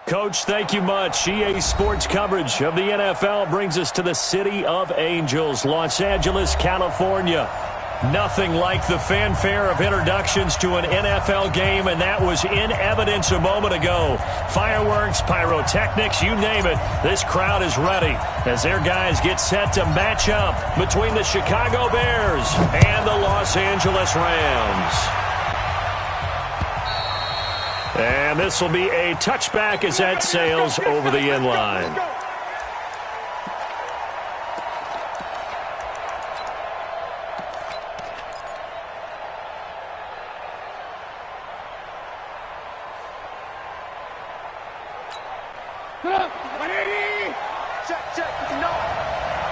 Coach, thank you much. EA Sports coverage of the NFL brings us to the City of Angels, Los Angeles, California. Nothing like the fanfare of introductions to an NFL game, and that was in evidence a moment ago. Fireworks, pyrotechnics, you name it. This crowd is ready as their guys get set to match up between the Chicago Bears and the Los Angeles Rams. And this will be a touchback as that sails over the end line.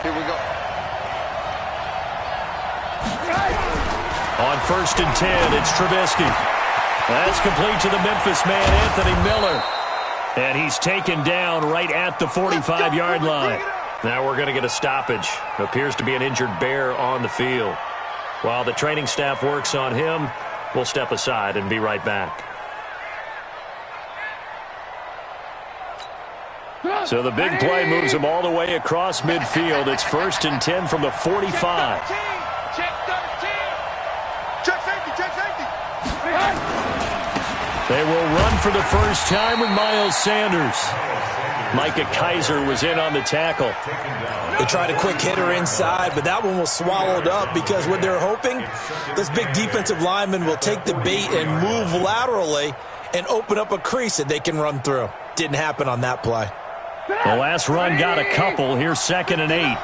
Here we go. On 1st and 10, it's Trubisky. That's complete to the Memphis man, Anthony Miller. And he's taken down right at the 45-yard line. Now we're going to get a stoppage. Appears to be an injured Bear on the field. While the training staff works on him, we'll step aside and be right back. So the big play moves him all the way across midfield. It's 1st and 10 from the 45. They will run for the first time with Miles Sanders. Micah Kaiser was in on the tackle. They tried a quick hitter inside, but that one was swallowed up because what they're hoping, this big defensive lineman will take the bait and move laterally and open up a crease that they can run through. Didn't happen on that play. The last run got a couple. Here's 2nd and 8.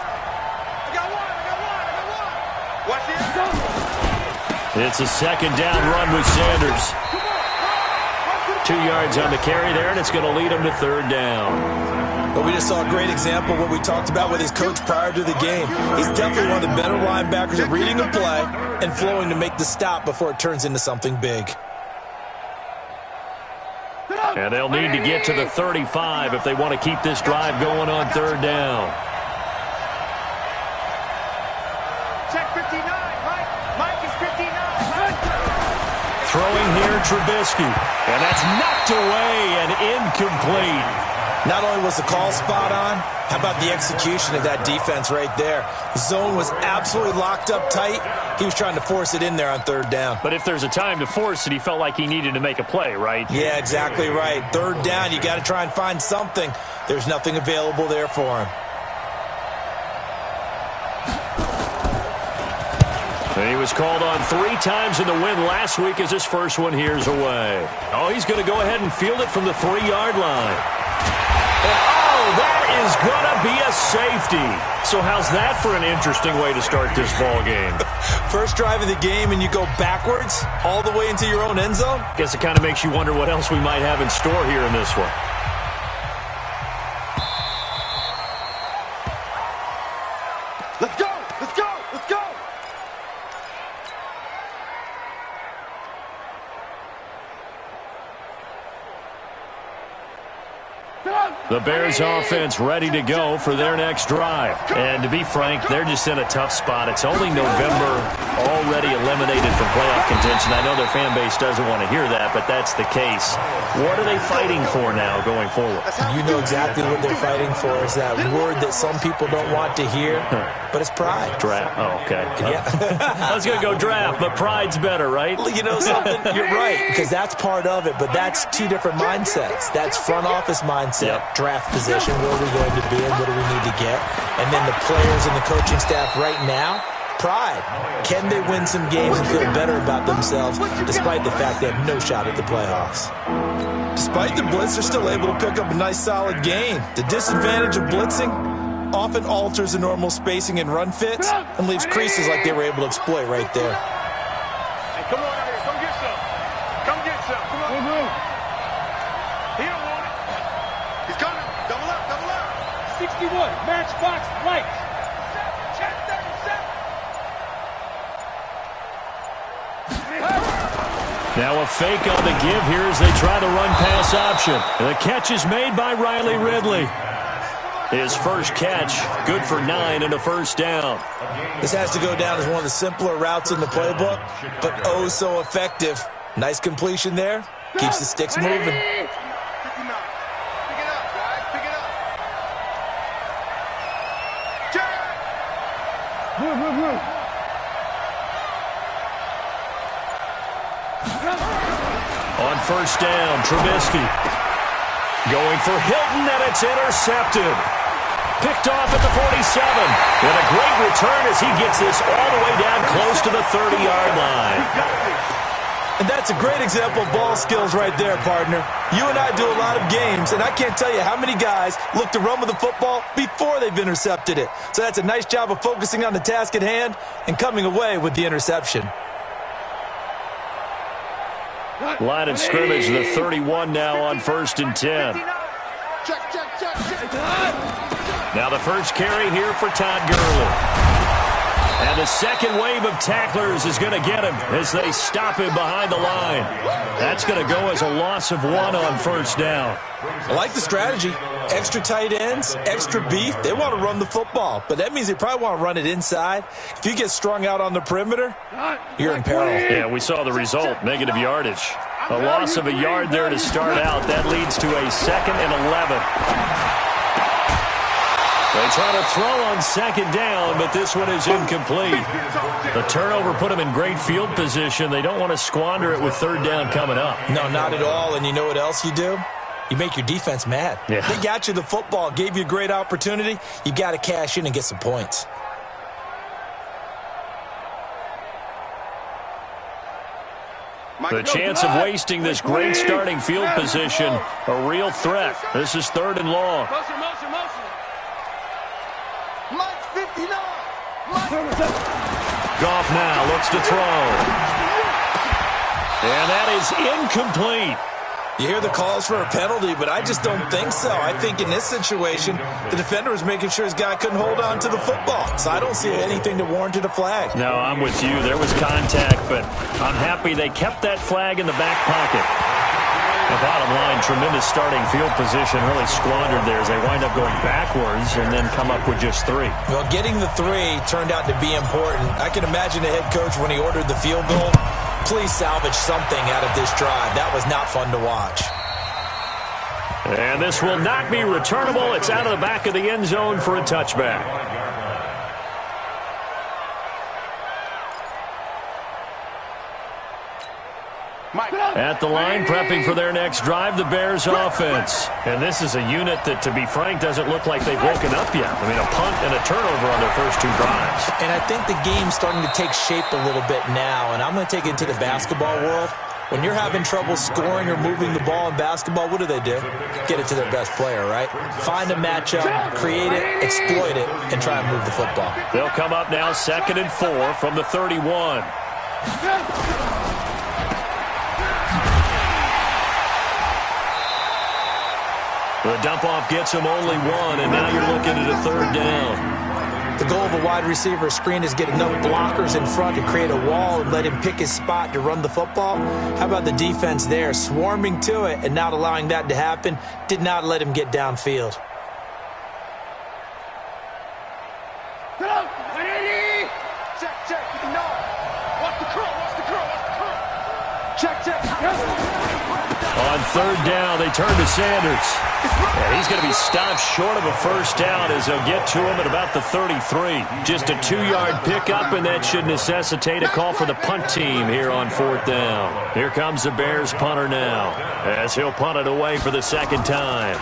It's a 2nd down run with Sanders. 2 yards on the carry there, and it's going to lead him to 3rd down. But we just saw a great example of what we talked about with his coach prior to the game. He's definitely one of the better linebackers at reading a play and flowing to make the stop before it turns into something big. And they'll need to get to the 35 if they want to keep this drive going on 3rd down. Check 59, Mike is 59. Throwing here, Trubisky. And that's knocked away and incomplete. Not only was the call spot on, how about the execution of that defense right there? The zone was absolutely locked up tight. He was trying to force it in there on 3rd down. But if there's a time to force it, he felt like he needed to make a play, right? Yeah, exactly right. 3rd down, you got to try and find something. There's nothing available there for him. And he was called on 3 times in the win last week as his first one here's away. Oh, he's going to go ahead and field it from the 3-yard line. And oh, that is going to be a safety. So how's that for an interesting way to start this ball game? First drive of the game and you go backwards all the way into your own end zone? Guess it kind of makes you wonder what else we might have in store here in this one. Let's go! Let's go! Let's go! The Bears offense ready to go for their next drive. And to be frank, they're just in a tough spot. It's only November, already eliminated from playoff contention. I know their fan base doesn't want to hear that, but that's the case. What are they fighting for now going forward? You know exactly what they're fighting for. Is that word that some people don't want to hear, but it's pride. Draft. Oh, okay. Yeah. I was going to go draft, but pride's better, right? You know something? You're right, because that's part of it, but that's 2 different mindsets. That's front office mindset, draft position, where are we going to be and what do we need to get? And then the players and the coaching staff right now, pride. Can they win some games and feel better about themselves despite the fact they have no shot at the playoffs? Despite the blitz, they're still able to pick up a nice solid gain. The disadvantage of blitzing often alters the normal spacing and run fits and leaves creases like they were able to exploit right there. Hey, come on out here. Come get some. Come get some. Come on. He don't want it. He's coming. Double up. Double up. 61. Matchbox lights. Check 37. Now a fake on the give here as they try the run-pass option. The catch is made by Riley Ridley. His first catch, good for 9 and a first down. This has to go down as one of the simpler routes in the playbook, but oh so effective. Nice completion there. Keeps the sticks moving. On first down, Trubisky going for Hilton, and it's intercepted. Picked off at the 47. And a great return as he gets this all the way down close to the 30-yard line. And that's a great example of ball skills right there, partner. You and I do a lot of games, and I can't tell you how many guys look to run with the football before they've intercepted it. So that's a nice job of focusing on the task at hand and coming away with the interception. Line of scrimmage, the 31 now on first and 10. Now the first carry here for Todd Gurley. And the second wave of tacklers is going to get him as they stop him behind the line. That's going to go as a loss of 1 on first down. I like the strategy. Extra tight ends, extra beef. They want to run the football, but that means they probably want to run it inside. If you get strung out on the perimeter, you're in peril. Yeah, we saw the result, negative yardage. A loss of a yard there to start out. That leads to a 2nd and 11. They try to throw on second down, but this one is incomplete. The turnover put them in great field position. They don't want to squander it with third down coming up. No, not at all. And you know what else you do? You make your defense mad. Yeah. They got you the football, gave you a great opportunity. You got to cash in and get some points. The chance of wasting this great starting field position, a real threat. This is 3rd and long. Goff now looks to throw. And that is incomplete. You hear the calls for a penalty, but I just don't think so. I think in this situation, the defender was making sure his guy couldn't hold on to the football. So I don't see anything that warranted a flag. No, I'm with you. There was contact, but I'm happy they kept that flag in the back pocket. The bottom line, tremendous starting field position, really squandered there as they wind up going backwards and then come up with just 3. Well, getting the 3 turned out to be important. I can imagine the head coach when he ordered the field goal. Please salvage something out of this drive. That was not fun to watch. And this will not be returnable. It's out of the back of the end zone for a touchback. At the line, prepping for their next drive, the Bears offense. And this is a unit that, to be frank, doesn't look like they've woken up yet. I mean, a punt and a turnover on their first 2 drives. And I think the game's starting to take shape a little bit now, and I'm going to take it into the basketball world. When you're having trouble scoring or moving the ball in basketball, what do? Get it to their best player, right? Find a matchup, create it, exploit it, and try and move the football. They'll come up now 2nd and 4 from the 31. The dump-off gets him only 1, and now you're looking at a 3rd down. The goal of a wide receiver screen is get enough blockers in front to create a wall and let him pick his spot to run the football. How about the defense there, swarming to it and not allowing that to happen? Did not let him get downfield. On 3rd down, they turn to Sanders. And he's going to be stopped short of a first down as they'll get to him at about the 33. Just a 2-yard pickup, and that should necessitate a call for the punt team here on 4th down. Here comes the Bears punter now as he'll punt it away for the 2nd time.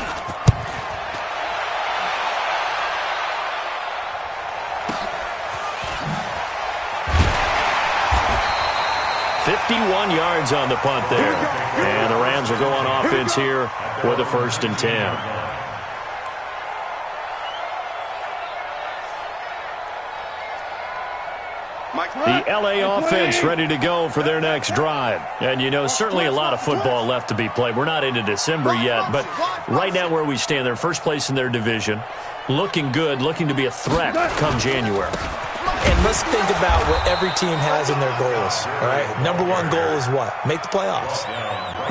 .51 yards on the punt there. And the Rams will go on offense here with a 1st and 10. The L.A. offense ready to go for their next drive. And, you know, certainly a lot of football left to be played. We're not into December yet, but right now where we stand, they're first place in their division. Looking good, looking to be a threat come January. And let's think about what every team has in their goals, all right? Number 1 goal is what? Make the playoffs.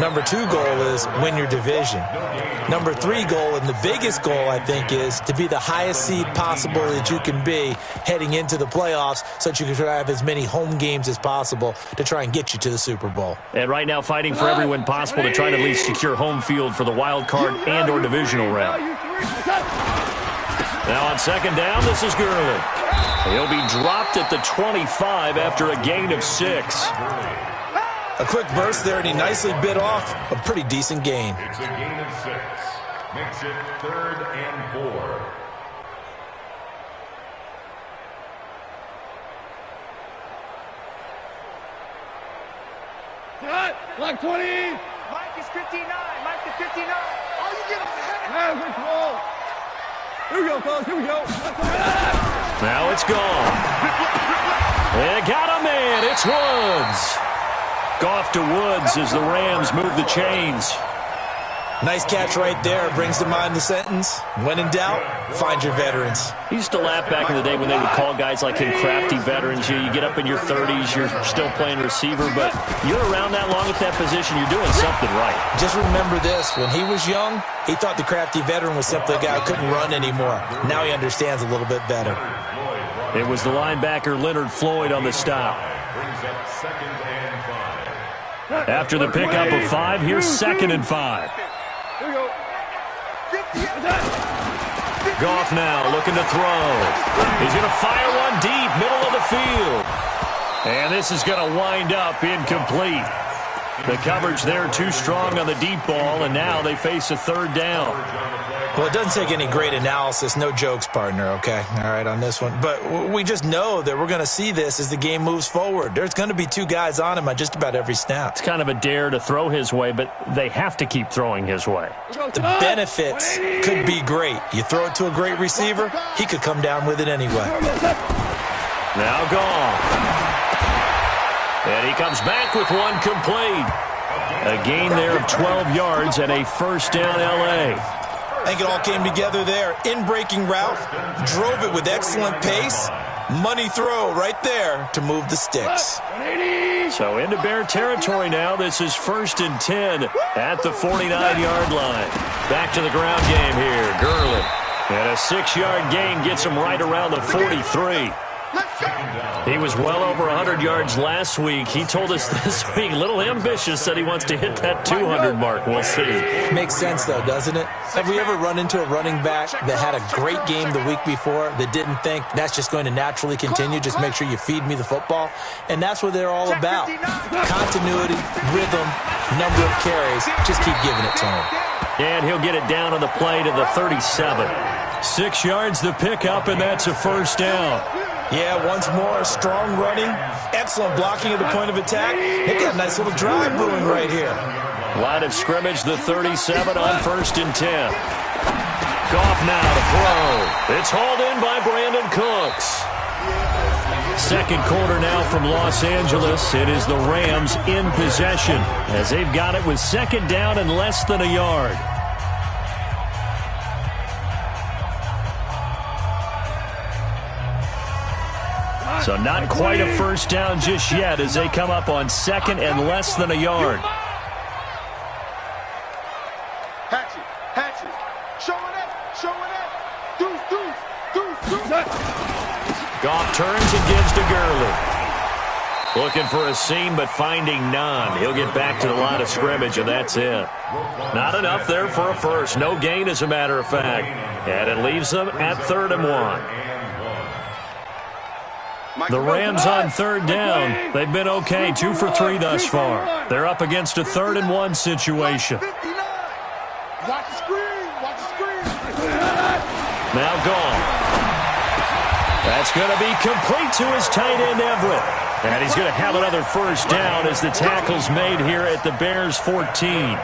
Number 2 goal is win your division. Number 3 goal, and the biggest goal, I think, is to be the highest seed possible that you can be heading into the playoffs so that you can try to have as many home games as possible to try and get you to the Super Bowl. And right now fighting for every win possible to try to at least secure home field for the wild card and or divisional round. Now on second down, this is Gurley. He'll be dropped at the 25 after a gain of 6. A quick burst there, and he nicely bit off a pretty decent gain. It's a gain of 6. Makes it 3rd and 4. Block 20. Mike is 59. Mike is 59. Oh, you get him the head. Yeah, control. Here we go, fellas. Here we go. Now it's gone. They got a man. It's Woods. Goff to Woods as the Rams move the chains. Nice catch right there. Brings to mind the sentence, when in doubt, find your veterans. He used to laugh back in the day when they would call guys like him crafty veterans. You get up in your 30s, you're still playing receiver, but you're around that long at that position, you're doing something right. Just remember this. When he was young, he thought the crafty veteran was simply a guy who couldn't run anymore. Now he understands a little bit better. It was the linebacker Leonard Floyd on the stop. Brings up 2nd and 5. After the pickup of 5, here's 2nd and 5. Here we go. Goff now looking to throw. He's going to fire one deep, middle of the field. And this is going to wind up incomplete. The coverage there too strong on the deep ball, and now they face a 3rd down. Well, it doesn't take any great analysis. No jokes, partner, okay? All right, on this one. But we just know that we're going to see this as the game moves forward. There's going to be 2 guys on him on just about every snap. It's kind of a dare to throw his way, but they have to keep throwing his way. The benefits could be great. You throw it to a great receiver, he could come down with it anyway. Now gone. And he comes back with one complete. A gain there of 12 yards and a 1st down L.A. I think it all came together there. In-breaking route, drove it with excellent pace. Money throw right there to move the sticks. So into Bear territory now. This is 1st and 10 at the 49-yard line. Back to the ground game here. Gurley. And a 6-yard gain gets him right around the 43. He was well over 100 yards last week. He told us this week, a little ambitious, said he wants to hit that 200 mark. We'll see. Makes sense, though, doesn't it? Have we ever run into a running back that had a great game the week before that didn't think that's just going to naturally continue? Just make sure you feed me the football. And that's what they're all about. Continuity, rhythm, number of carries. Just keep giving it to him. And he'll get it down on the play to the 37. 6 yards the pickup, and that's a 1st down. Yeah, once more, strong running, excellent blocking at the point of attack. They've got a nice little drive brewing right here. Line of scrimmage, the 37 on 1st and 10. Goff now to throw. It's hauled in by Brandon Cooks. 2nd quarter now from Los Angeles. It is the Rams in possession as they've got it with 2nd down and less than a yard. So not quite a 1st down just yet as they come up on 2nd and less than a yard. Hatchet. Showing up. Deuce. Goff turns and gives to Gurley. Looking for a seam, but finding none. He'll get back to the line of scrimmage, and that's it. Not enough there for a first. No gain, as a matter of fact. And it leaves them at 3rd and 1. The Rams on 3rd down. They've been okay, 2 for 3 thus far. They're up against a 3rd and 1 situation. Watch the screen. Now gone. That's going to be complete to his tight end, Everett. And he's going to have another 1st down as the tackle's made here at the Bears' 14.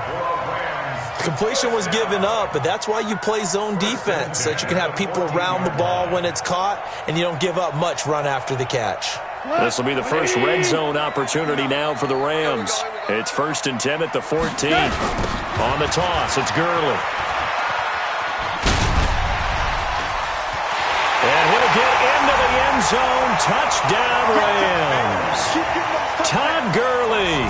Completion was given up, but that's why you play zone defense, so that you can have people around the ball when it's caught, and you don't give up much run after the catch. This will be the first red zone opportunity now for the Rams. It's 1st and 10 at the 14. On the toss, it's Gurley. And he'll get into the end zone. Touchdown, Rams. Todd Gurley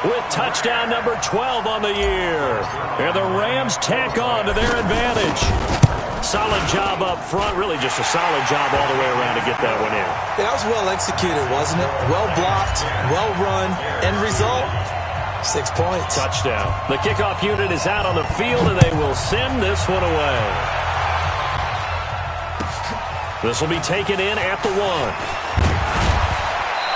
with touchdown number 12 on the year. And the Rams tack on to their advantage. Solid job up front. Really just a solid job all the way around to get that one in. That was well executed, wasn't it? Well blocked, well run. End result, 6 points. Touchdown. The kickoff unit is out on the field, and they will send this one away. This will be taken in at the 1.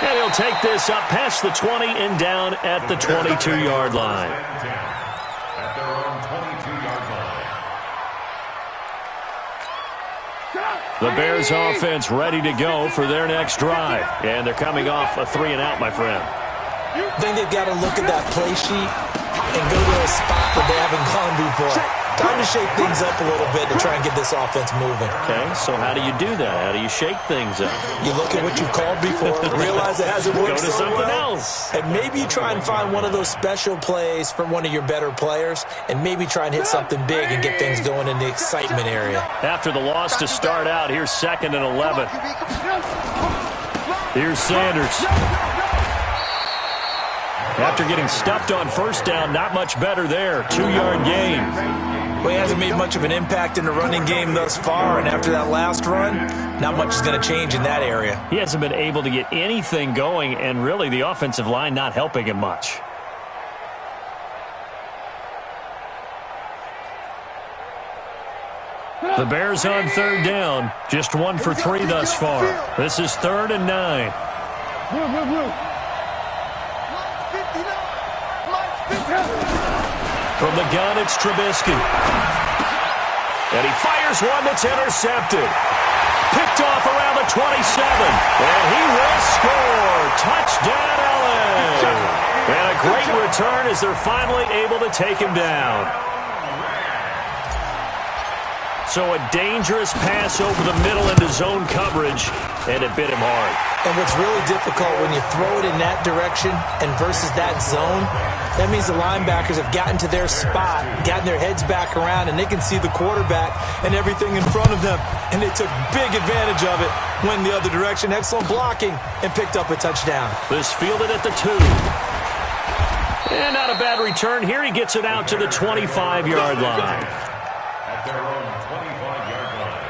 And he'll take this up past the 20 and down at the 22-yard line. At their own 22-yard line. The Bears offense ready to go for their next drive. And they're coming off a 3-and-out, my friend. I think they've got to look at that play sheet and go to a spot that they haven't gone before. Time to shake things up a little bit to try and get this offense moving. Okay, so how do you do that? How do you shake things up? You look at what you've called before, realize it hasn't worked Go to so something well, else. and maybe you try and find one of those special plays from one of your better players, and maybe try and hit something big and get things going in the excitement area. After the loss to start out, here's 2nd and 11. Here's Sanders. After getting stuffed on first down, not much better there. 2-yard gain. Well, he hasn't made much of an impact in the running game thus far, and after that last run, not much is going to change in that area. He hasn't been able to get anything going, and really the offensive line not helping him much. The Bears on 3rd down, just 1 for 3 thus far. This is 3rd and 9. From the gun, it's Trubisky. And he fires one that's intercepted. Picked off around the 27. And he will score. Touchdown, LA. And a great return as they're finally able to take him down. So a dangerous pass over the middle into zone coverage, and it bit him hard. And what's really difficult when you throw it in that direction and versus that zone, that means the linebackers have gotten to their spot, gotten their heads back around, and they can see the quarterback and everything in front of them. And they took big advantage of it, went the other direction, excellent blocking, and picked up a touchdown. This fielded at the 2. And not a bad return. Here he gets it out to the 25-yard line. At their own 25-yard line.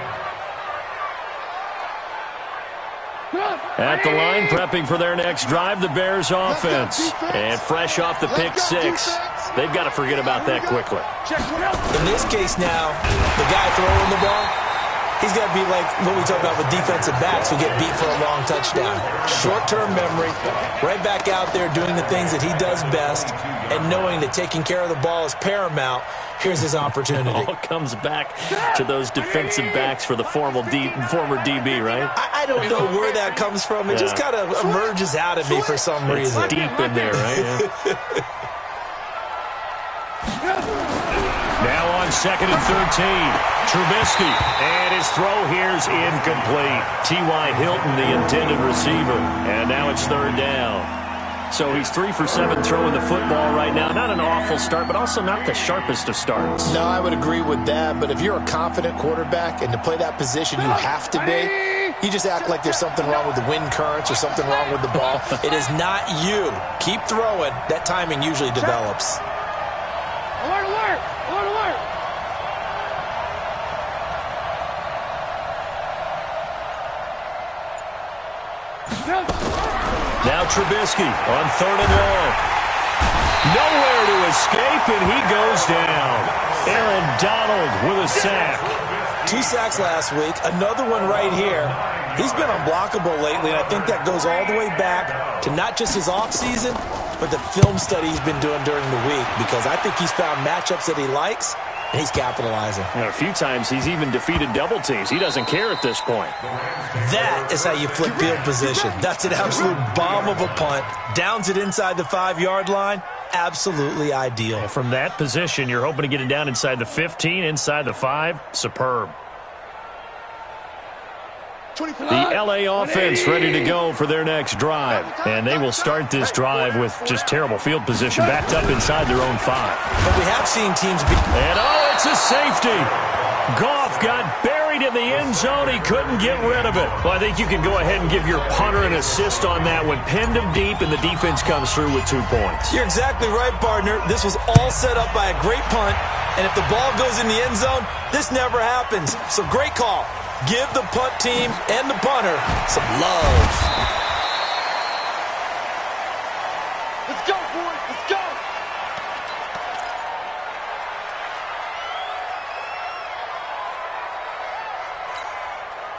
At the line, prepping for their next drive, the Bears offense. And fresh off the pick 6, they've got to forget about that quickly. In this case now, the guy throwing the ball, he's got to be like what we talk about with defensive backs who get beat for a long touchdown. Short-term memory, right back out there doing the things that he does best, and knowing that taking care of the ball is paramount. Here's his opportunity. It all comes back to those defensive backs for the former DB, right? I don't know where that comes from. It just kind of emerges out of me for some reason. It's deep in there, right? Yeah. Now on 2nd and 13, Trubisky. And his throw here's incomplete. T.Y. Hilton, the intended receiver. And now it's 3rd down. So he's 3 for 7 throwing the football right now. Not an awful start, but also not the sharpest of starts. No, I would agree with that. But if you're a confident quarterback and to play that position you have to be, you just act like there's something wrong with the wind currents or something wrong with the ball. It is not you. Keep throwing. That timing usually develops. Alert, alert! Alert, alert! Now Trubisky on 3rd and long. Nowhere to escape, and he goes down. Aaron Donald with a sack. 2 sacks last week, another one right here. He's been unblockable lately, and I think that goes all the way back to not just his offseason, but the film study he's been doing during the week, because I think he's found matchups that he likes, and he's capitalizing. A few times he's even defeated double teams. He doesn't care at this point. That is how you flip field position. That's an absolute bomb of a punt. Downs it inside the 5-yard line. Absolutely ideal. From that position, you're hoping to get it down inside the 15, inside the 5. Superb. The LA offense ready to go for their next drive. And they will start this drive with just terrible field position, backed up inside their own 5. But we have seen teams be... And oh, it's a safety. Goff got buried in the end zone. He couldn't get rid of it. Well, I think you can go ahead and give your punter an assist on that one. Pinned him deep, and the defense comes through with 2 points. You're exactly right, partner. This was all set up by a great punt. And if the ball goes in the end zone, this never happens. So great call. Give the punt team and the punter some love. Let's go, boys. Let's go.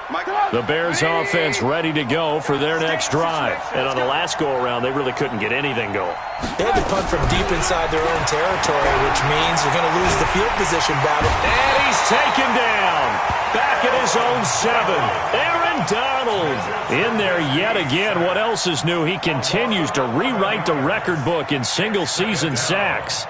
The Bears offense ready to go for their next drive. And on the last go-around, they really couldn't get anything going. They had to punt from deep inside their own territory, which means you're going to lose the field position battle. And he's taken down. Back at his own 7. Aaron Donald in there yet again. What else is new? He continues to rewrite the record book in single-season sacks.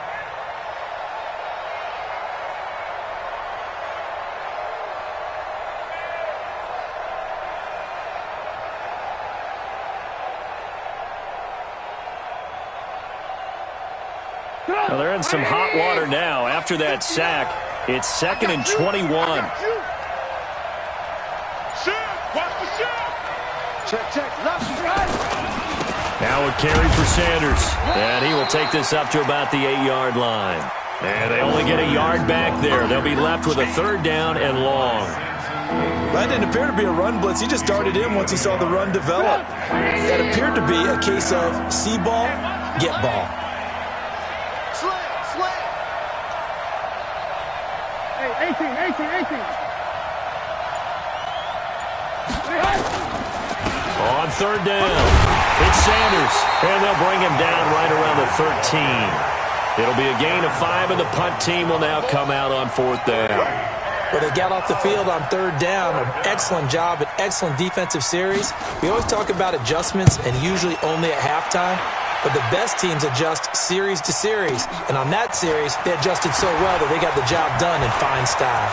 Well, they're in some hot water now. After that sack, it's 2nd and 21. Check. Left, right. Now a carry for Sanders. And he will take this up to about the 8-yard line. And they only get a yard back there. They'll be left with a 3rd down and long. That didn't appear to be a run blitz. He just darted in once he saw the run develop. That appeared to be a case of see ball, get ball. Slant. Hey, 18. On 3rd down, it's Sanders. And they'll bring him down right around the 13. It'll be a gain of 5, and the punt team will now come out on 4th down. Well, they got off the field on 3rd down. An excellent job, an excellent defensive series. We always talk about adjustments, and usually only at halftime. But the best teams adjust series to series. And on that series, they adjusted so well that they got the job done in fine style.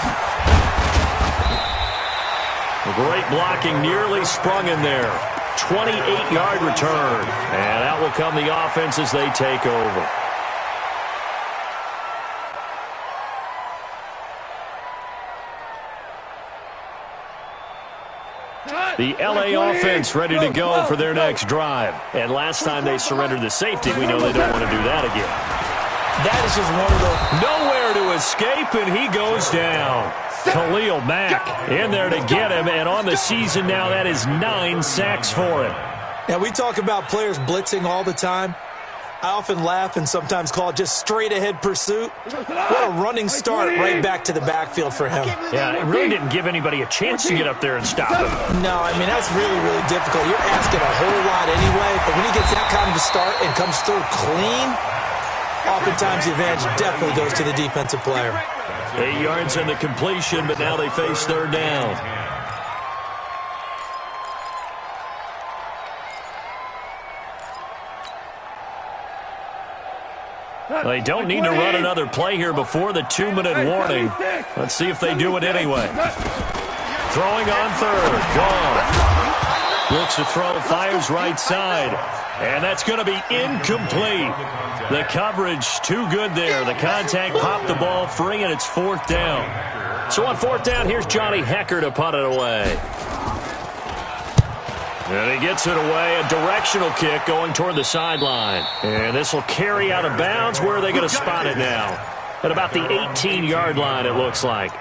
Great blocking, nearly sprung in there. 28-yard return. And out will come the offense as they take over. The L.A. offense ready to go for their next drive. And last time they surrendered the safety, we know they don't want to do that again. That is just one of those. Nowhere to escape, and he goes down. Khalil Mack in there to get him, and on the season now, that is 9 sacks for him. Now, we talk about players blitzing all the time. I often laugh and sometimes call it just straight-ahead pursuit. What a running start right back to the backfield for him. Yeah, it really didn't give anybody a chance to get up there and stop him. No, I mean, that's really, really difficult. You're asking a whole lot anyway, but when he gets that kind of a start and comes through clean, oftentimes the advantage definitely goes to the defensive player. 8 yards in the completion, but now they face 3rd down. They don't need to run another play here before the 2-minute warning. Let's see if they do it anyway. Throwing on 3rd. Gone. Looks to throw, fires right side. And that's going to be incomplete. The coverage too good there. The contact popped the ball free, and it's 4th down. So on 4th down, here's Johnny Hecker to punt it away. And he gets it away, a directional kick going toward the sideline. And this will carry out of bounds. Where are they going to spot it now? At about the 18-yard line, it looks like.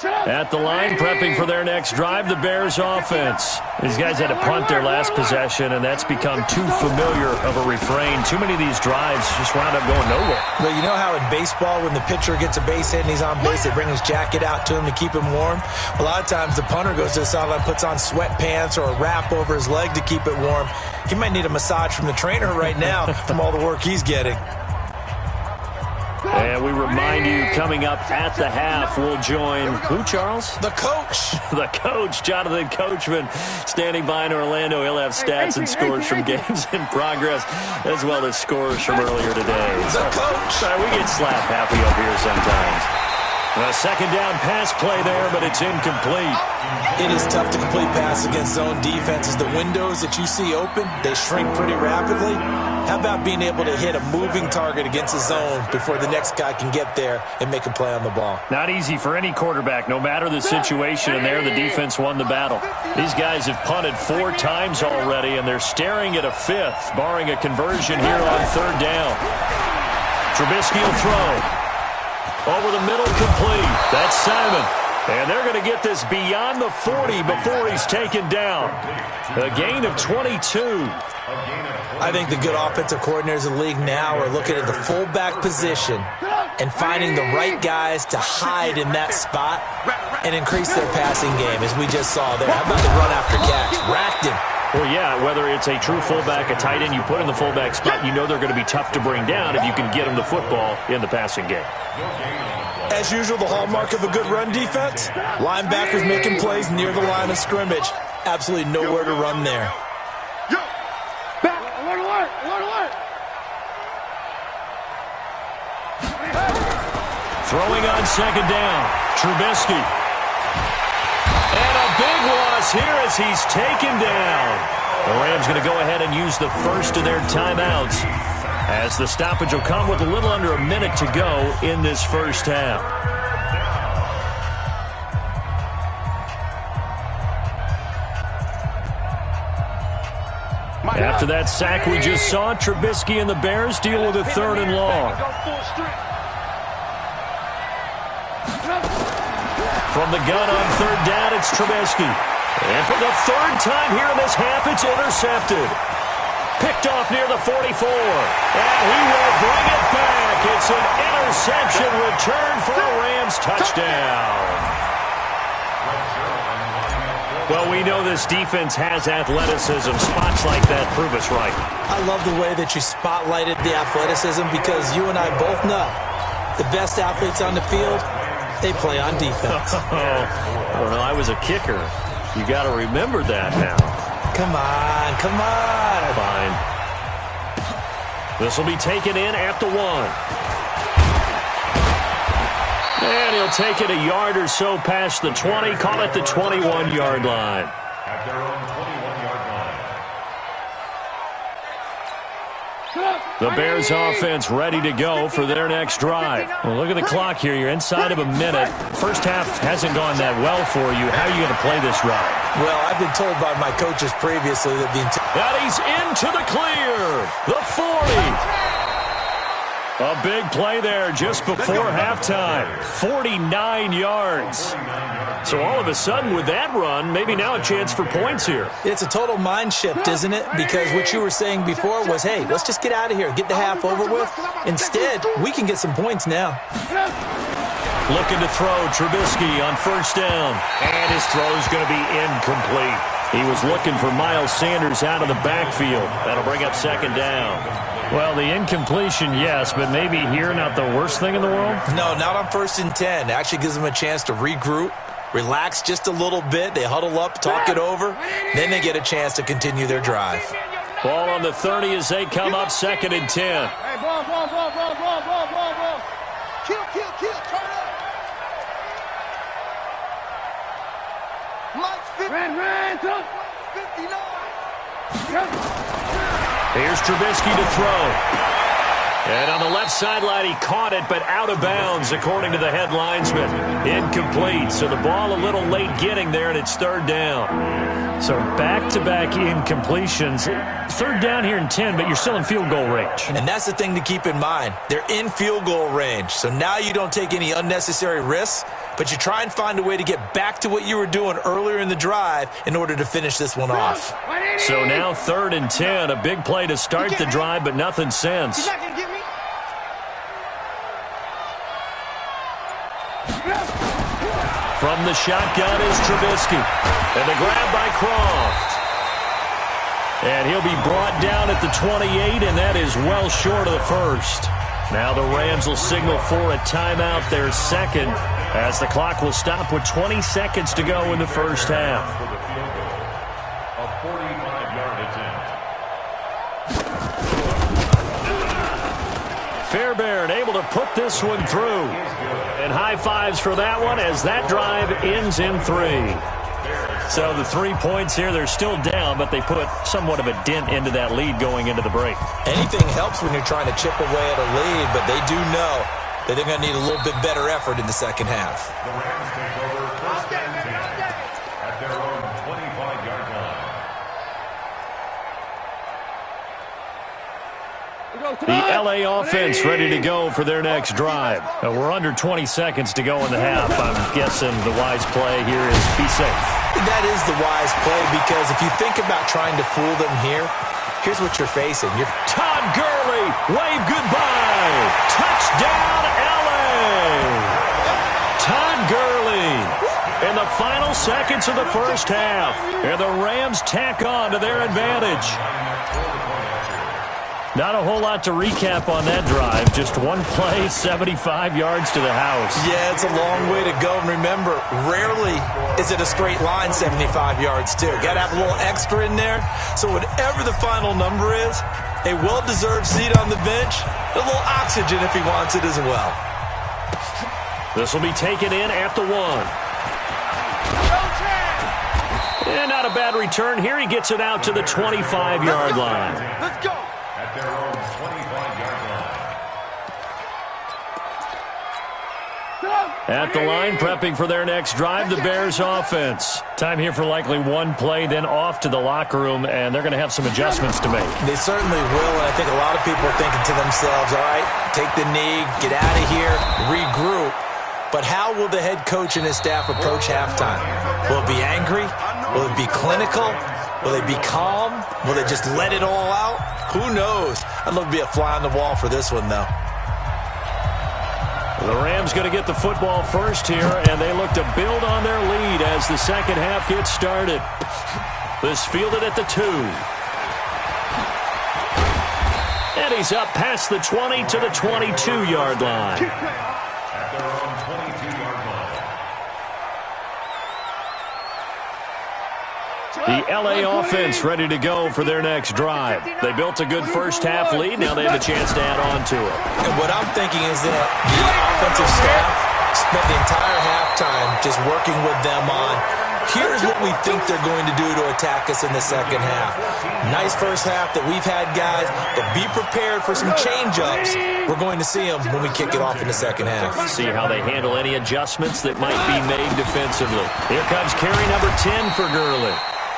At the line, prepping for their next drive, the Bears offense. These guys had to punt their last possession, and that's become too familiar of a refrain. Too many of these drives just wound up going nowhere. But you know how in baseball, when the pitcher gets a base hit and he's on base, they bring his jacket out to him to keep him warm? A lot of times the punter goes to the sideline, puts on sweatpants or a wrap over his leg to keep it warm. He might need a massage from the trainer right now from all the work he's getting. And we remind you, coming up at the half, we'll join who, Charles? The coach. The coach, Jonathan Coachman, standing by in Orlando. He'll have stats and scores from games in progress, as well as scores from earlier today. The coach. Sorry, we get slap happy up here sometimes. A 2nd down pass play there, but it's incomplete. It is tough to complete passes against zone defenses. The windows that you see open, they shrink pretty rapidly. How about being able to hit a moving target against a zone before the next guy can get there and make a play on the ball? Not easy for any quarterback, no matter the situation, and there the defense won the battle. These guys have punted 4 times already, and they're staring at a 5th, barring a conversion here on 3rd down. Trubisky will throw. Over the middle, complete. That's Simon. And they're going to get this beyond the 40 before he's taken down. A gain of 22. I think the good offensive coordinators in the league now are looking at the fullback position and finding the right guys to hide in that spot and increase their passing game, as we just saw there. How about the run after catch? Racked him. Well, yeah, whether it's a true fullback, a tight end, you put in the fullback spot, you know they're going to be tough to bring down if you can get them the football in the passing game. As usual, the hallmark of a good run defense, linebackers making plays near the line of scrimmage. Absolutely nowhere to run there. Throwing on second down, Trubisky. And a big loss here as he's taken down. The Rams going to go ahead and use the first of their timeouts, as the stoppage will come with a little under a minute to go in this first half. After that sack we just saw, Trubisky and the Bears deal with a 3rd and long. From the gun on 3rd down, it's Trubisky. And for the 3rd time here in this half, it's intercepted. Picked off near the 44. And he will bring it back. It's an interception return for a Rams touchdown. Well, we know this defense has athleticism. Spots like that prove us right. I love the way that you spotlighted the athleticism, because you and I both know the best athletes on the field, they play on defense. I don't know. I was a kicker. You got to remember that now. Come on, come on. Fine. This will be taken in at the 1. And he'll take it a yard or so past the 20. Call it the 21-yard line. At their own 21-yard line. The Bears offense ready to go for their next drive. Well, look at the clock here. You're inside of a minute. First half hasn't gone that well for you. How are you going to play this drive? Well, I've been told by my coaches previously that that he's into the clear. The 40. A big play there just before halftime. 49 yards. So all of a sudden with that run, maybe now a chance for points here. It's a total mind shift, isn't it? Because what you were saying before was, hey, let's just get out of here, get the half over with. Instead, we can get some points now. Looking to throw, Trubisky on 1st down. And his throw is going to be incomplete. He was looking for Miles Sanders out of the backfield. That'll bring up 2nd down. Well, the incompletion, yes, but maybe here not the worst thing in the world? No, not on 1st and 10. It actually gives them a chance to regroup, relax just a little bit. They huddle up, talk it over. Then they get a chance to continue their drive. Ball on the 30 as they come up 2nd and 10. Hey, ball. Kill, turn up. Ran, 59. Here's Trubisky to throw. And on the left sideline, he caught it, but out of bounds, according to the head linesman. Incomplete, so the ball a little late getting there, and it's 3rd down. So back-to-back incompletions. 3rd down here in 10, but you're still in field goal range. And that's the thing to keep in mind. They're in field goal range, so now you don't take any unnecessary risks, but you try and find a way to get back to what you were doing earlier in the drive in order to finish this one off. So now 3rd and 10, a big play to start the drive, but nothing since. From the shotgun is Trubisky. And the grab by Croft. And he'll be brought down at the 28, and that is well short of the 1st. Now the Rams will signal for a timeout, their 2nd, as the clock will stop with 20 seconds to go in the first half. A 45-yard attempt. Fairbairn able to put this one through. And high fives for that one as that drive ends in 3. So the 3 points here, they're still down, but they put somewhat of a dent into that lead going into the break. Anything helps when you're trying to chip away at a lead, but they do know that they're going to need a little bit better effort in the second half. The Rams take over 1st and 10 at their own 25-yard line. The LA offense ready to go for their next drive. We're under 20 seconds to go in the half. I'm guessing the wise play here is be safe. that is the wise play, because if you think about trying to fool them here, here's what you're facing. Todd Gurley, wave goodbye. Touchdown, L.A. Todd Gurley in the final seconds of the first half. And the Rams tack on to their advantage. Not a whole lot to recap on that drive. Just one play, 75 yards to the house. Yeah, it's a long way to go. And remember, rarely is it a straight line 75 yards, too. Got to have a little extra in there. So whatever the final number is, a well-deserved seat on the bench, a little oxygen if he wants it as well. This will be taken in at the 1. And not a bad return here. He gets it out to the 25-yard line. Let's go. At their own 25-yard line. At the line, prepping for their next drive, the Bears offense. Time here for likely one play, then off to the locker room, and they're going to have some adjustments to make. They certainly will, and I think a lot of people are thinking to themselves, all right, take the knee, get out of here, regroup. But how will the head coach and his staff approach halftime? Will it be angry? Will it be clinical? Will they be calm? Will they just let it all out? Who knows? I'd love to be a fly on the wall for this one, though. The Rams going to get the football first here, and they look to build on their lead as the second half gets started. This fielded at the 2. And he's up past the 20 to the 22-yard line. At their own 22-yard line. The L.A. offense ready to go for their next drive. They built a good first half lead. Now they have a chance to add on to it. And what I'm thinking is that the offensive staff spent the entire halftime just working with them on, here's what we think they're going to do to attack us in the second half. Nice first half that we've had, guys, but be prepared for some change-ups. We're going to see them when we kick it off in the second half. See how they handle any adjustments that might be made defensively. Here comes carry number 10 for Gurley.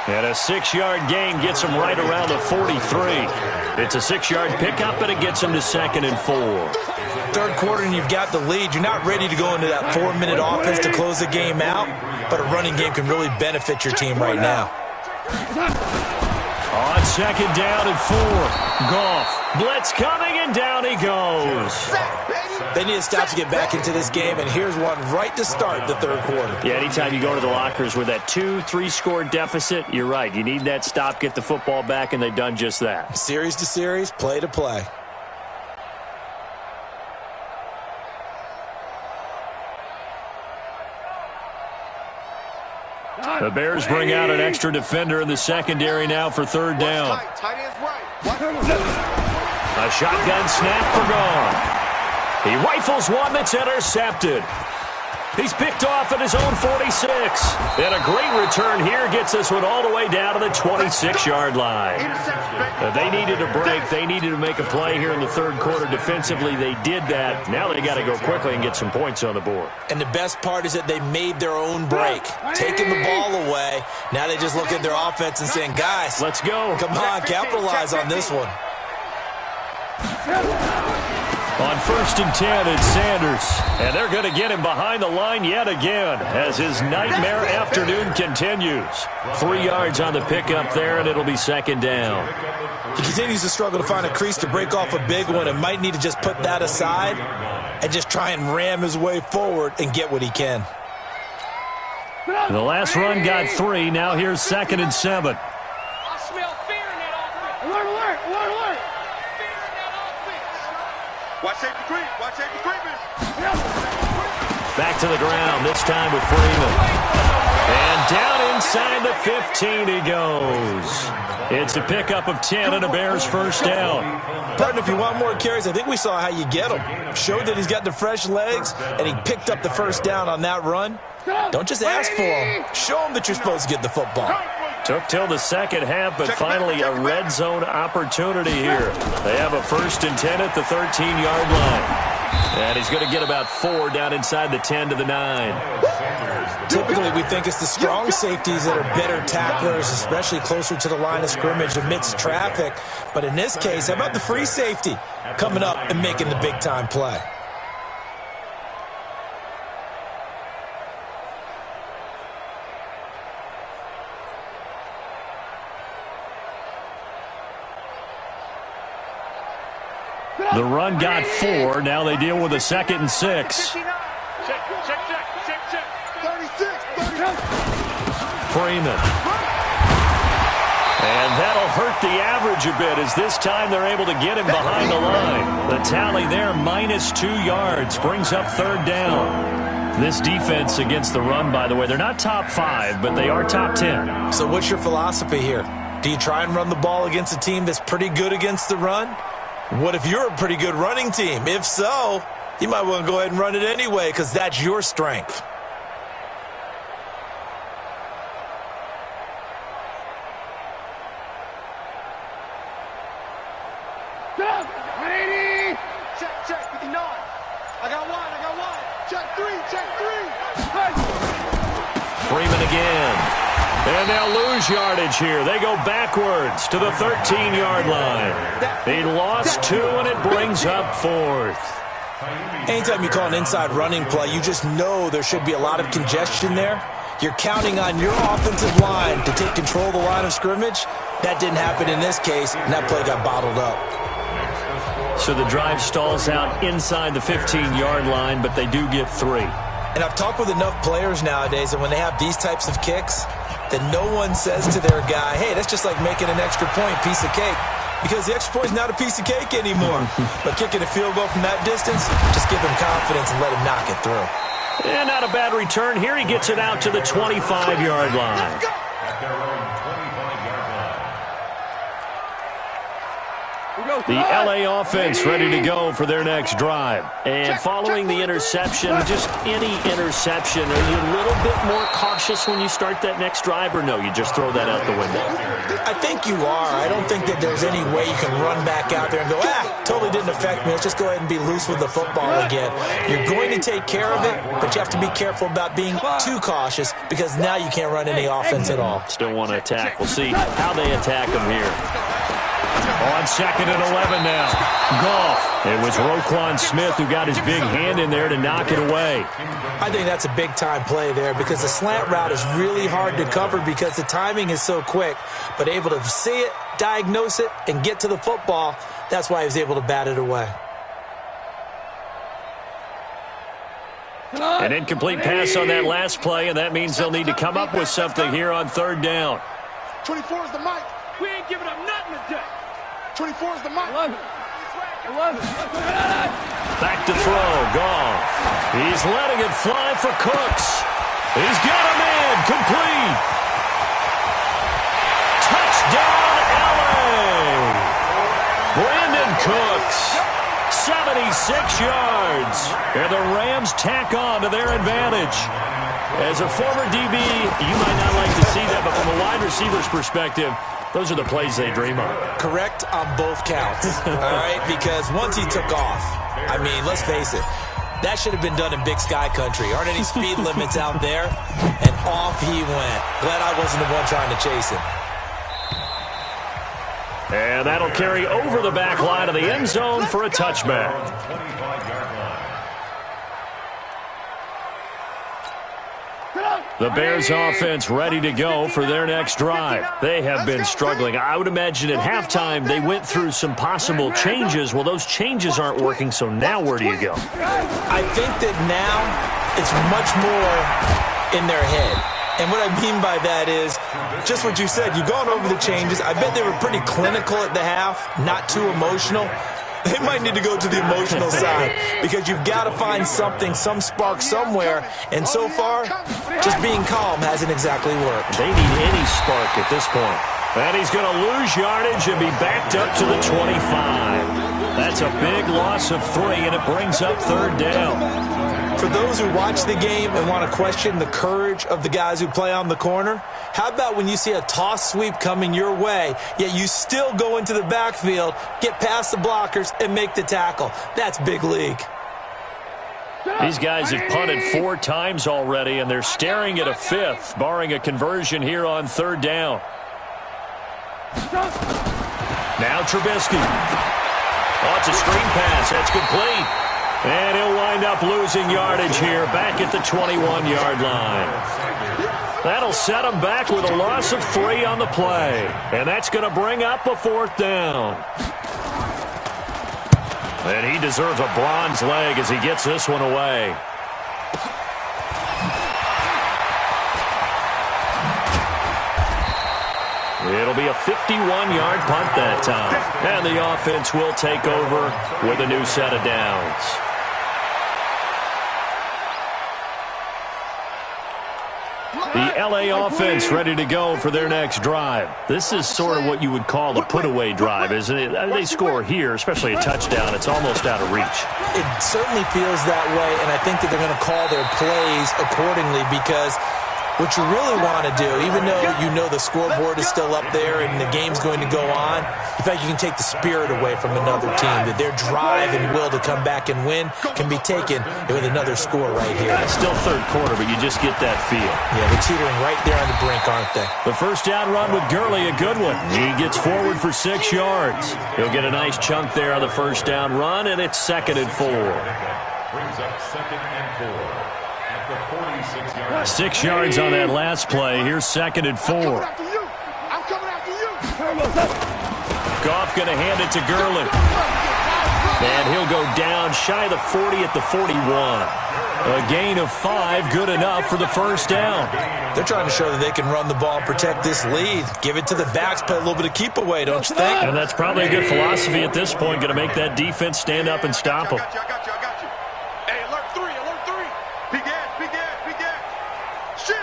And a 6-yard gain gets him right around the 43. It's a 6-yard pickup, and it gets him to 2nd and 4. Third quarter, and you've got the lead. You're not ready to go into that 4-minute offense to close the game out, but a running game can really benefit your team right now. On 2nd down and 4. Goff. Blitz coming, and down he goes. They need to stop to get back into this game, and here's one right to start the third quarter. Yeah, anytime you go to the lockers with that 2-3-score deficit, you're right. You need that stop, get the football back, and they've done just that. Series to series, play to play. The Bears bring out an extra defender in the secondary now for 3rd down. Tight end's right. A shotgun snap for Goff. He rifles one that's intercepted. He's picked off at his own 46. And a great return here gets this one all the way down to the 26-yard line. They needed a break. They needed to make a play here in the third quarter defensively. They did that. Now they got to go quickly and get some points on the board. And the best part is that they made their own break, taking the ball away. Now they just look at their offense and saying, guys, let's go. Come on, capitalize on this one. On 1st and 10, it's Sanders. And they're going to get him behind the line yet again as his nightmare afternoon continues. 3 yards on the pickup there, and it'll be 2nd down. He continues to struggle to find a crease to break off a big one and might need to just put that aside and just try and ram his way forward and get what he can. The last run got 3. Now here's 2nd and 7. I smell fear in that offense. Alert, alert, alert, alert. Fear in that offense. Watch safety creep. Watch safety creeping. Back to the ground, this time with Freeman. And down inside the 15 he goes. It's a pickup of 10 and a Bears 1st down. Partner, if you want more carries, I think we saw how you get him. Showed that he's got the fresh legs, and he picked up the 1st down on that run. Don't just ask for him. Show him that you're supposed to get the football. Took till the second half, but finally a red zone opportunity here. They have a 1st and 10 at the 13-yard line. And he's going to get about 4 down inside the 10 to the 9. Typically, we think it's the strong safeties that are better tacklers, especially closer to the line of scrimmage amidst traffic. But in this case, how about the free safety coming up and making the big-time play? The run got 4. Now they deal with a 2nd and 6. Check. 36. Freeman. And that'll hurt the average a bit as this time they're able to get him behind the line. The tally there, -2 yards, brings up 3rd down. This defense against the run, by the way, they're not top 5, but they are top 10. So what's your philosophy here? Do you try and run the ball against a team that's pretty good against the run? What if you're a pretty good running team? If so, you might want to go ahead and run it anyway because that's your strength. Check. 59. I got one. Check 3. Freeman again. And they'll lose yardage here. They go backwards to the 13-yard line. They lost 2, and it brings up 4th. Anytime you call an inside running play, you just know there should be a lot of congestion there. You're counting on your offensive line to take control of the line of scrimmage. That didn't happen in this case, and that play got bottled up. So the drive stalls out inside the 15-yard line, but they do get 3. And I've talked with enough players nowadays, and when they have these types of kicks, that no one says to their guy, hey, that's just like making an extra point, piece of cake. Because the extra point is not a piece of cake anymore. But kicking a field goal from that distance, just give him confidence and let him knock it through. And not a bad return. Here he gets it out to the 25-yard line. At their own 25-yard line. The LA offense ready to go for their next drive. And following the interception, just any interception, are you a little bit more cautious when you start that next drive, or no, you just throw that out the window? I think you are. I don't think that there's any way you can run back out there and go, totally didn't affect me. Let's just go ahead and be loose with the football again. You're going to take care of it, but you have to be careful about being too cautious because now you can't run any offense at all. Still want to attack. We'll see how they attack him here. On 2nd and 11 now. Goff. It was Roquan Smith who got his big hand in there to knock it away. I think that's a big-time play there because the slant route is really hard to cover because the timing is so quick. But able to see it, diagnose it, and get to the football, that's why he was able to bat it away. An incomplete pass on that last play, and that means they'll need to come up with something here on 3rd down. 24 is the mic. We ain't giving up nothing today. 24 is the mic. 11. Back to throw. Goff. He's letting it fly for Cooks. He's got a man. Complete. Touchdown, LA. Brandon Cooks. 76 yards. And the Rams tack on to their advantage. As a former DB, you might not like to see that, but from a wide receiver's perspective, those are the plays they dream of. Correct on both counts, all right? Because once he took off, I mean, let's face it, that should have been done in Big Sky Country. Aren't any speed limits out there? And off he went. Glad I wasn't the one trying to chase him. And that'll carry over the back line of the end zone for a touchback. 25-yard line. The Bears offense ready to go for their next drive. They have been struggling. I would imagine at halftime they went through some possible changes. Well, those changes aren't working, so now where do you go? I think that now it's much more in their head. And what I mean by that is just what you said. You've gone over the changes. I bet they were pretty clinical at the half, not too emotional. They might need to go to the emotional side because you've got to find something, some spark somewhere. And so far, just being calm hasn't exactly worked. They need any spark at this point. And he's going to lose yardage and be backed up to the 25. That's a big loss of 3, and it brings up 3rd down. For those who watch the game and want to question the courage of the guys who play on the corner, how about when you see a toss sweep coming your way, yet you still go into the backfield, get past the blockers, and make the tackle? That's big league. These guys have punted 4 times already, and they're staring at a 5th, barring a conversion here on 3rd down. Now Trubisky. Oh, it's a screen pass. That's complete. And he'll wind up losing yardage here back at the 21-yard line. That'll set him back with a loss of 3 on the play. And that's going to bring up a 4th down. And he deserves a bronze leg as he gets this one away. It'll be a 51-yard punt that time. And the offense will take over with a new set of downs. The L.A. offense ready to go for their next drive. This is sort of what you would call a put-away drive, isn't it? They score here, especially a touchdown. It's almost out of reach. It certainly feels that way, and I think that they're going to call their plays accordingly because what you really want to do, even though you know the scoreboard is still up there and the game's going to go on, in fact, you can take the spirit away from another team, that their drive and will to come back and win can be taken with another score right here. It's still third quarter, but you just get that feel. Yeah, they're teetering right there on the brink, aren't they? The first down run with Gurley, a good one. He gets forward for 6 yards. He'll get a nice chunk there on the first down run, and it's 2nd and 4. Brings up 2nd and 4. 6 yards on that last play. Here's 2nd and 4. I'm coming after you. Goff going to hand it to Gurley. And he'll go down shy of the 40 at the 41. A gain of 5, good enough for the first down. They're trying to show that they can run the ball and protect this lead. Give it to the backs, play a little bit of keep away, don't you think? And that's probably a good philosophy at this point. Going to make that defense stand up and stop them. I got you. Hey, alert 3. Big ass. Shit.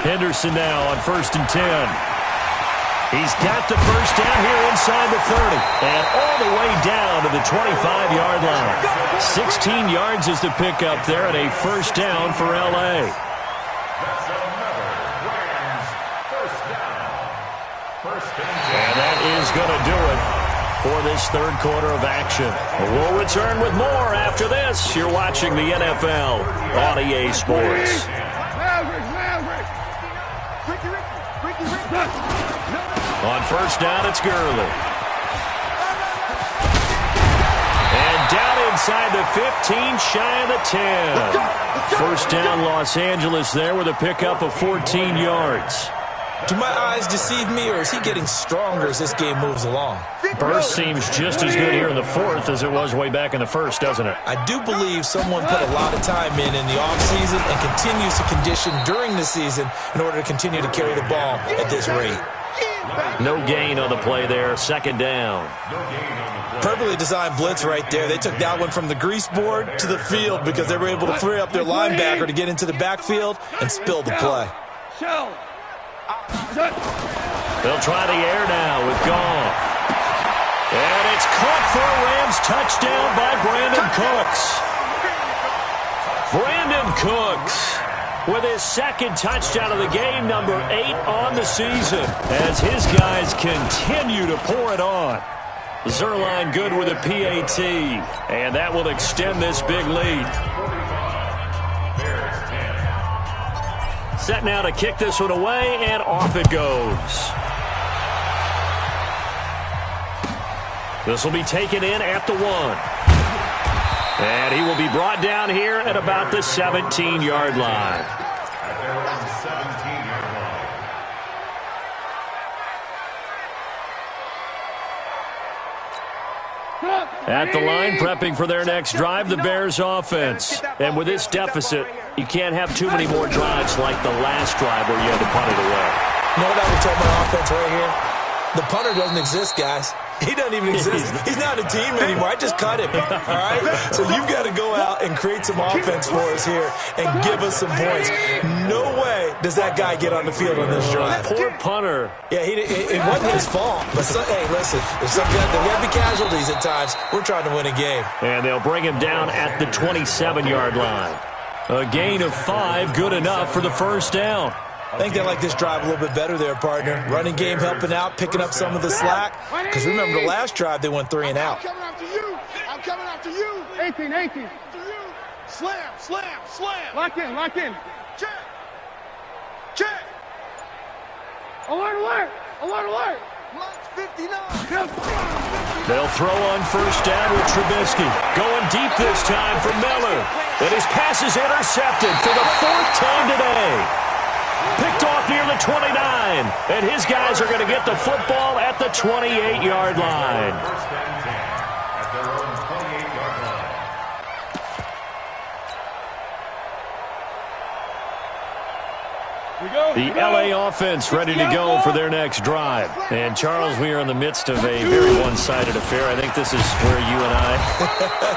Henderson now on 1st and 10. He's got the first down here inside the 30. And all the way down to the 25-yard line. 16 yards is the pickup there and a first down for L.A. That's another Rams first down. And that is going to do it for this third quarter of action. We'll return with more after this. You're watching the NFL on EA Sports. On first down, it's Gurley. And down inside the 15, shy of the 10. First down, Los Angeles there with a pickup of 14 yards. Do my eyes deceive me, or is he getting stronger as this game moves along? Burst seems just as good here in the fourth as it was way back in the first, doesn't it? I do believe someone put a lot of time in the offseason and continues to condition during the season in order to continue to carry the ball at this rate. No gain on the play there, 2nd down. Perfectly designed blitz right there. They took that one from the grease board to the field because they were able to free up their linebacker to get into the backfield and spill the play. They'll try the air now with Goff. And it's caught for a Rams touchdown by Brandon Cooks. Brandon Cooks with his 2nd touchdown of the game, number 8 on the season, as his guys continue to pour it on. Zerline good with a PAT, and that will extend this big lead. Set now to kick this one away, and off it goes. This will be taken in at the 1. And he will be brought down here at about the 17-yard line. At their own 17-yard line. At the line, prepping for their next drive, the Bears offense. And with this deficit, you can't have too many more drives like the last drive where you had to punt it away. You know what I would tell my offense right here? The punter doesn't exist, guys. He doesn't even exist. He's not a team anymore. I just cut him, all right? So you've got to go out and create some offense for us here and give us some points. No way does that guy get on the field on this drive. Poor punter. Yeah, it wasn't his fault. But, hey, listen, there's got to be casualties at times. We're trying to win a game. And they'll bring him down at the 27-yard line. A gain of 5, good enough for the first down. I think they like this drive a little bit better there, partner. Running game helping out, picking up some of the slack. Because remember the last drive, they went 3 and out. I'm coming after you. 18. Slam. Lock in. Check. Alert. Lock's 59. They'll throw on first down with Trubisky. Going deep this time for Miller. And his pass is intercepted for the 4th time today. Picked off near the 29. line. And his guys are going to get the football at the 28-yard line. First and 10 at their own 28-yard line. The LA offense ready to go for their next drive. And, Charles, we are in the midst of a very one-sided affair. I think this is where you and I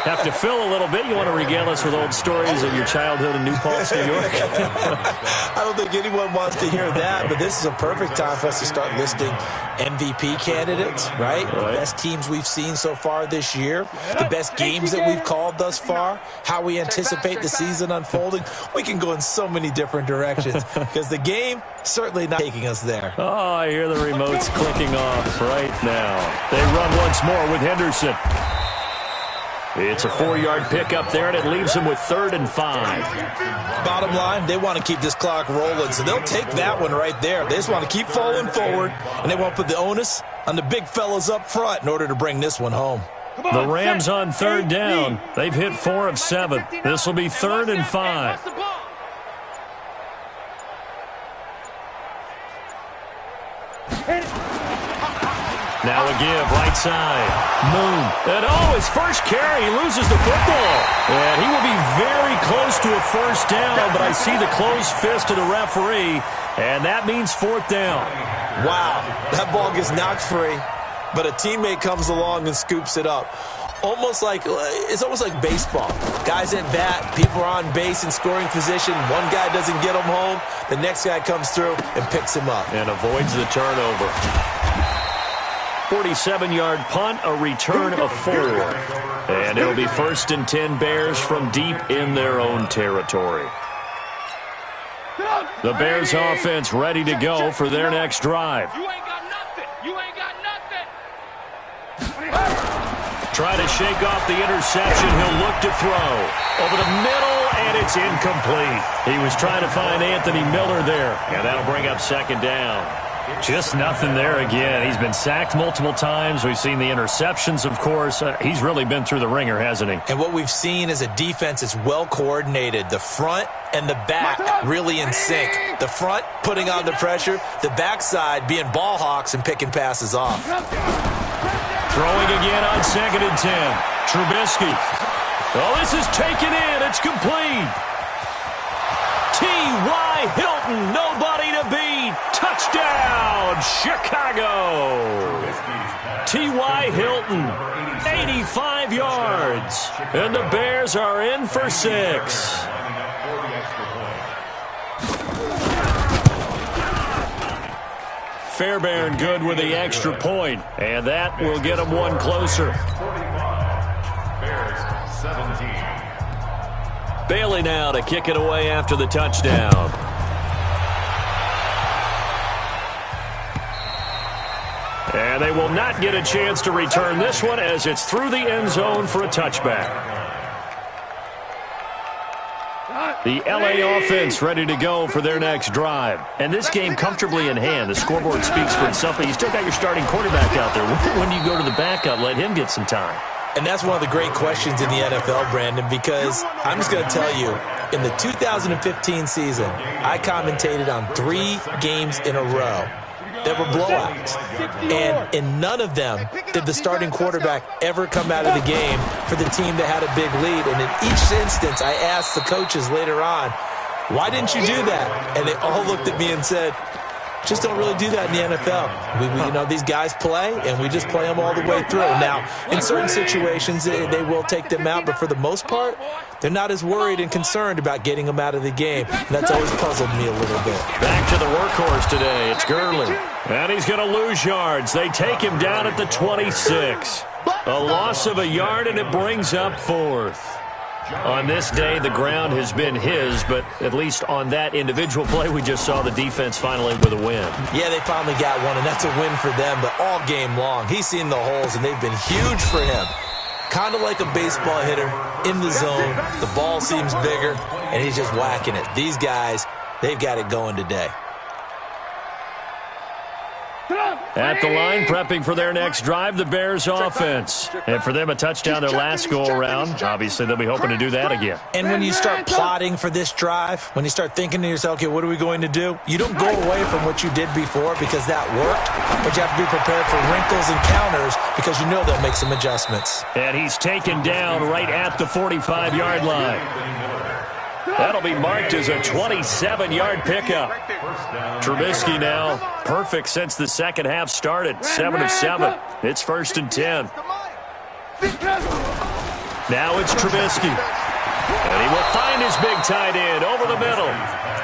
have to fill a little bit. You want to regale us with old stories of your childhood in New Paltz, New York? I don't think anyone wants to hear that, but this is a perfect time for us to start listing MVP candidates, right? The best teams we've seen so far this year, the best games that we've called thus far, how we anticipate the season unfolding. We can go in so many different directions because the game certainly not taking us there. Oh, I hear the remotes clicking off right now. They run once more with Henderson. It's a 4-yard pickup there, and it leaves them with 3rd and 5. Bottom line, they want to keep this clock rolling, so they'll take that one right there. They just want to keep falling forward, and they want to put the onus on the big fellas up front in order to bring this one home. The Rams on 3rd down. They've hit 4 of 7. This will be 3rd and 5. Now a give, right side. Moon. And his first carry, he loses the football. And he will be very close to a first down, but I see the closed fist of the referee, and that means 4th down. Wow, that ball gets knocked free, but a teammate comes along and scoops it up. It's almost like baseball. Guys at bat, people are on base in scoring position. One guy doesn't get him home. The next guy comes through and picks him up. And avoids the turnover. 47-yard punt, a return of 4. And it'll be 1st and 10 Bears from deep in their own territory. The Bears offense ready to go for their next drive. You ain't got nothing. You ain't got nothing. Try to shake off the interception. He'll look to throw. Over the middle, and it's incomplete. He was trying to find Anthony Miller there. And that'll bring up 2nd down. Just nothing there again. He's been sacked multiple times. We've seen the interceptions, of course. He's really been through the ringer, hasn't he? And what we've seen is a defense that's well coordinated. The front and the back really in sync. The front putting on the pressure. The backside being ball hawks and picking passes off. Throwing again on 2nd and 10. Trubisky. Oh, this is taken in. It's complete. T.Y. Hilton, nobody to beat. Touchdown, Chicago. T.Y. Hilton, 85 yards. And the Bears are in for 6. Fairbairn good with the extra point, and that will get them one closer. 45, Bears 17. Bailey now to kick it away after the touchdown. And they will not get a chance to return this one as it's through the end zone for a touchback. The LA offense ready to go for their next drive. And this game comfortably in hand. The scoreboard speaks for itself, but you still got your starting quarterback out there. When do you go to the backup, let him get some time? And that's one of the great questions in the NFL, Brandon, because I'm just going to tell you, in the 2015 season, I commentated on 3 games in a row that were blowouts. And in none of them did the starting quarterback ever come out of the game for the team that had a big lead. And in each instance, I asked the coaches later on, why didn't you do that? And they all looked at me and said, just don't really do that in the NFL. These guys play, and we just play them all the way through. Now, in certain situations, they will take them out, but for the most part, they're not as worried and concerned about getting them out of the game. And that's always puzzled me a little bit. Back to the workhorse today. It's Gurley. And he's going to lose yards. They take him down at the 26. A loss of a yard, and it brings up 4th. On this day, the ground has been his, but at least on that individual play, we just saw the defense finally with a win. Yeah, they finally got one, and that's a win for them, but all game long, he's seen the holes, and they've been huge for him. Kind of like a baseball hitter in the zone. The ball seems bigger, and he's just whacking it. These guys, they've got it going today. At the line, prepping for their next drive, the Bears offense. And for them, a touchdown their last go-around. Obviously, they'll be hoping to do that again. And when you start plotting for this drive, when you start thinking to yourself, okay, what are we going to do? You don't go away from what you did before because that worked, but you have to be prepared for wrinkles and counters because you know they'll make some adjustments. And he's taken down right at the 45-yard line. That'll be marked as a 27-yard pickup. Trubisky now perfect since the second half started. 7 of 7. It's 1st and 10. Now it's Trubisky. And he will find his big tight end over the middle.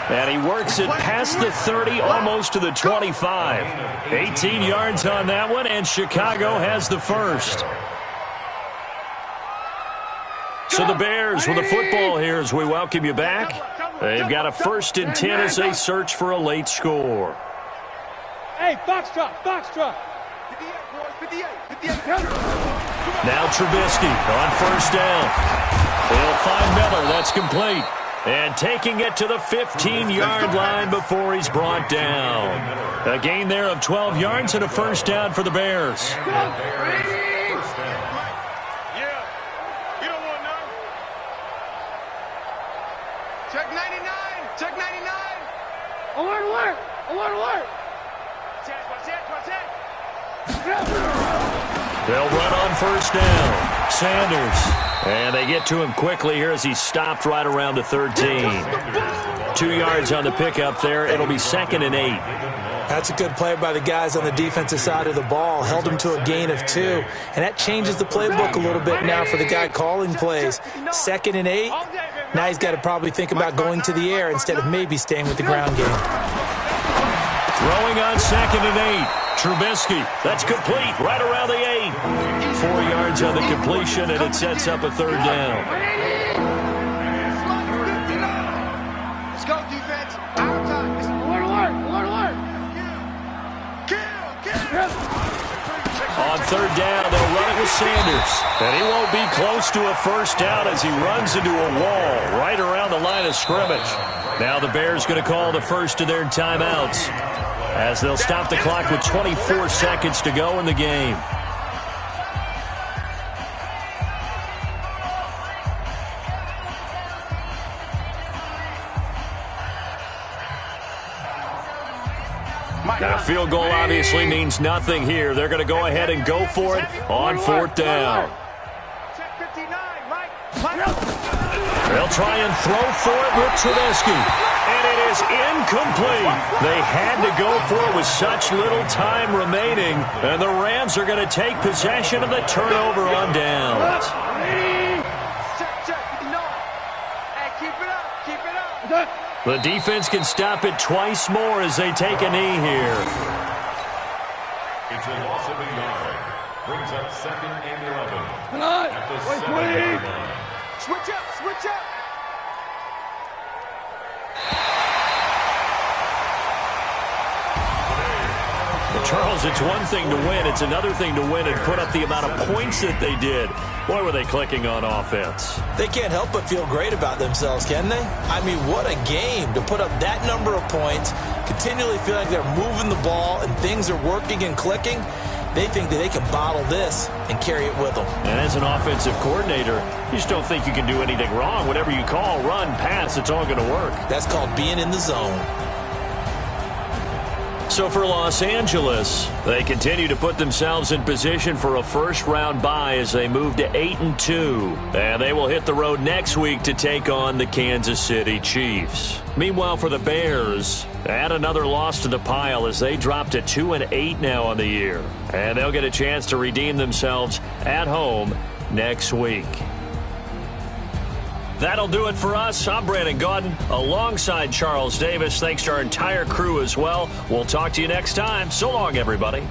And he works it past the 30, almost to the 25. 18 yards on that one, and Chicago has the first. So the Bears with the football here as we welcome you back. They've got a 1st and 10 as they search for a late score. Hey, Foxtrot, Foxtrot. Now Trubisky on 1st down. He'll find Miller. That's complete. And taking it to the 15-yard line before he's brought down. A gain there of 12 yards and a 1st down for the Bears. Check 99! Check 99! Alert, alert! Alert, alert! They'll run on 1st down. Sanders. And they get to him quickly here as he's stopped right around the 13. 2 yards on the pickup there. It'll be 2nd and 8. That's a good play by the guys on the defensive side of the ball. Held him to a gain of 2. And that changes the playbook a little bit now for the guy calling plays. 2nd and 8. Now he's got to probably think about going to the air instead of maybe staying with the ground game. Throwing on 2nd and 8. Trubisky. That's complete right around the 8. 4 yards on the completion, and it sets up a 3rd down. Let's go, defense. Our time. Alert, alert! Alert, alert! Kill! On 3rd down, they'll run it with Sanders. And he won't be close to a 1st down as he runs into a wall right around the line of scrimmage. Now the Bears going to call the first of their timeouts as they'll stop the clock with 24 seconds to go in the game. Now, a field goal obviously means nothing here. They're going to go ahead and go for it on 4th down. They'll try and throw for it with Trubisky. And it is incomplete. They had to go for it with such little time remaining. And the Rams are going to take possession of the turnover on downs. The defense can stop it twice more as they take a knee here. It's a loss of a yard. Brings up 2nd and 11. At the 7-yard line. Switch up, switch up. Charles, it's one thing to win. It's another thing to win and put up the amount of points that they did. Boy, were they clicking on offense. They can't help but feel great about themselves, can they? I mean, what a game to put up that number of points, continually feel like they're moving the ball and things are working and clicking. They think that they can bottle this and carry it with them. And as an offensive coordinator, you just don't think you can do anything wrong. Whatever you call, run, pass, it's all going to work. That's called being in the zone. So for Los Angeles, they continue to put themselves in position for a first-round bye as they move to 8-2. And they will hit the road next week to take on the Kansas City Chiefs. Meanwhile, for the Bears, add another loss to the pile as they drop to 2-8 now on the year. And they'll get a chance to redeem themselves at home next week. That'll do it for us. I'm Brandon Gaudin alongside Charles Davis. Thanks to our entire crew as well. We'll talk to you next time. So long, everybody.